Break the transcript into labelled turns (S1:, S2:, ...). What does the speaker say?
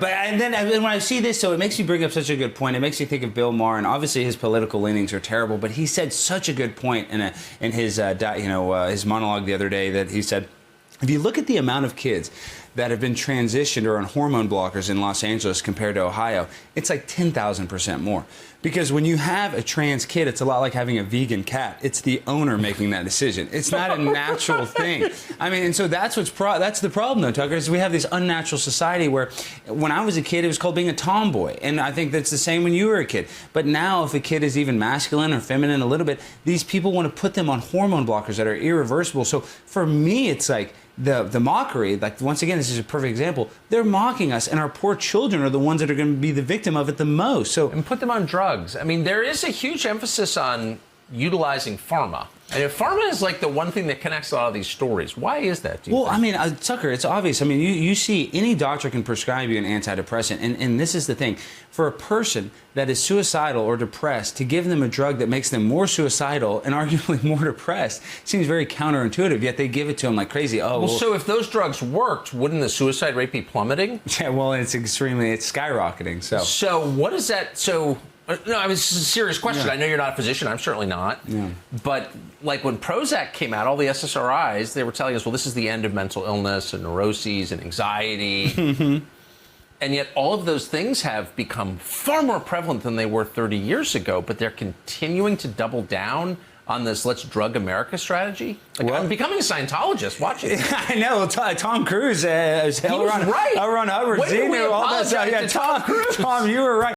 S1: But and then when I see this, so it makes you bring up such a good point. It makes you think of Bill Maher, and obviously his political leanings are terrible. But he said such a good point in his his monologue the other day that he said, if you look at the amount of kids that have been transitioned or on hormone blockers in Los Angeles compared to Ohio, it's like 10,000% more. Because when you have a trans kid, it's a lot like having a vegan cat. It's the owner making that decision. It's not a natural thing. I mean, and so that's that's the problem, though, Tucker, is we have this unnatural society where when I was a kid, it was called being a tomboy. And I think that's the same when you were a kid. But now if a kid is even masculine or feminine a little bit, these people want to put them on hormone blockers that are irreversible. So for me, it's like the mockery, like once again, this is a perfect example. They're mocking us, and our poor children are the ones that are going to be the victim of it the most. So
S2: and put them on drugs. I mean, there is a huge emphasis on utilizing pharma. And if pharma is like the one thing that connects a lot of these stories, why is that?
S1: Well, I mean, Tucker, it's obvious. I mean, you see any doctor can prescribe you an antidepressant. And this is the thing. For a person that is suicidal or depressed, to give them a drug that makes them more suicidal and arguably more depressed seems very counterintuitive, yet they give it to them like crazy. Oh,
S2: well, so if those drugs worked, wouldn't the suicide rate be plummeting?
S1: Yeah, well, it's skyrocketing.
S2: So what is that? So... No, I mean, this is a serious question. Yeah. I know you're not a physician. I'm certainly not. Yeah. But like when Prozac came out, all the SSRIs, they were telling us, well, this is the end of mental illness and neuroses and anxiety. And yet all of those things have become far more prevalent than they were 30 years ago, but they're continuing to double down on this let's drug America strategy. Like, I'm becoming a Scientologist watching it.
S1: I know. Tom Cruise, L. Ron Hubbard,
S2: Wait, we apologize to Tom Cruise.
S1: Tom, you were right.